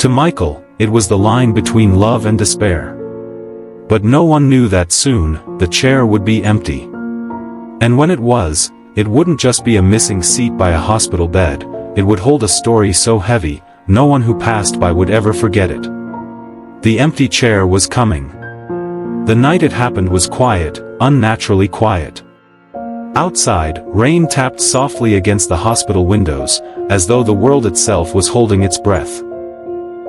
To Michael, it was the line between love and despair. But no one knew that soon, the chair would be empty. And when it was, it wouldn't just be a missing seat by a hospital bed, it would hold a story so heavy, no one who passed by would ever forget it. The empty chair was coming. The night it happened was quiet, unnaturally quiet. Outside, rain tapped softly against the hospital windows, as though the world itself was holding its breath.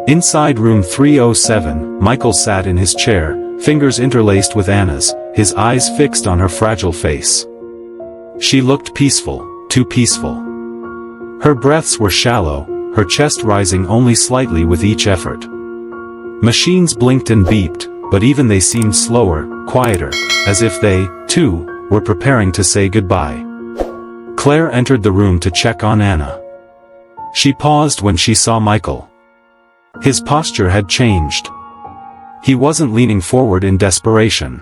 Inside room 307, Michael sat in his chair, fingers interlaced with Anna's, his eyes fixed on her fragile face. She looked peaceful, too peaceful. Her breaths were shallow, her chest rising only slightly with each effort. Machines blinked and beeped, but even they seemed slower, quieter, as if they, too, were preparing to say goodbye. Claire entered the room to check on Anna. She paused when she saw Michael. His posture had changed. He wasn't leaning forward in desperation.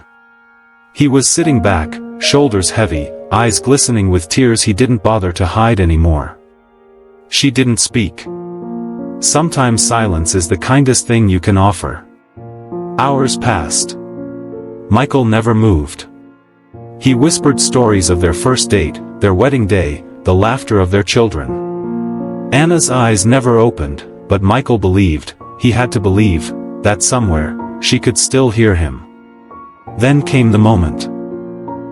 He was sitting back, shoulders heavy, eyes glistening with tears he didn't bother to hide anymore. She didn't speak. Sometimes silence is the kindest thing you can offer. Hours passed. Michael never moved. He whispered stories of their first date, their wedding day, the laughter of their children. Anna's eyes never opened, but Michael believed, he had to believe, that somewhere, she could still hear him. Then came the moment.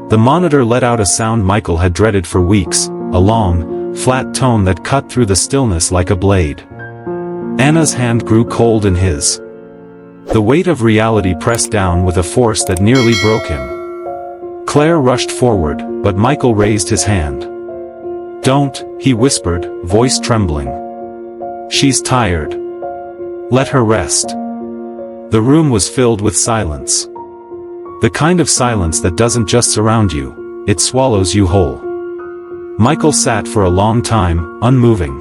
The monitor let out a sound Michael had dreaded for weeks, a long, flat tone that cut through the stillness like a blade. Anna's hand grew cold in his. The weight of reality pressed down with a force that nearly broke him. Claire rushed forward, but Michael raised his hand. "Don't," he whispered, voice trembling. "She's tired. Let her rest." The room was filled with silence. The kind of silence that doesn't just surround you, it swallows you whole. Michael sat for a long time, unmoving.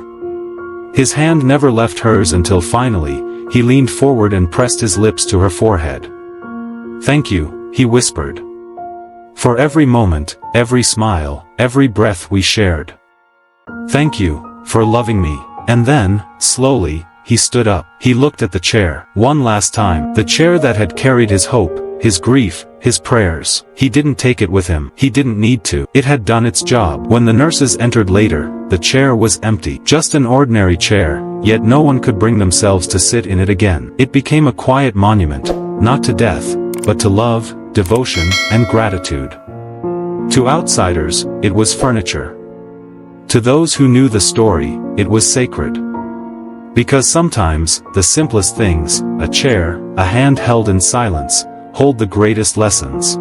His hand never left hers until finally, he leaned forward and pressed his lips to her forehead. "Thank you," he whispered. "For every moment, every smile, every breath we shared. Thank you, for loving me." And then, slowly, he stood up. He looked at the chair, one last time. The chair that had carried his hope, his grief, his prayers. He didn't take it with him. He didn't need to. It had done its job. When the nurses entered later, the chair was empty. Just an ordinary chair, yet no one could bring themselves to sit in it again. It became a quiet monument, not to death, but to love, devotion, and gratitude. To outsiders, it was furniture. To those who knew the story, it was sacred. Because sometimes, the simplest things, a chair, a hand held in silence, hold the greatest lessons.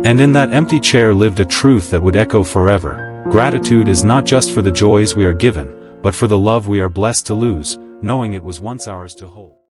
And in that empty chair lived a truth that would echo forever. Gratitude is not just for the joys we are given, but for the love we are blessed to lose, knowing it was once ours to hold.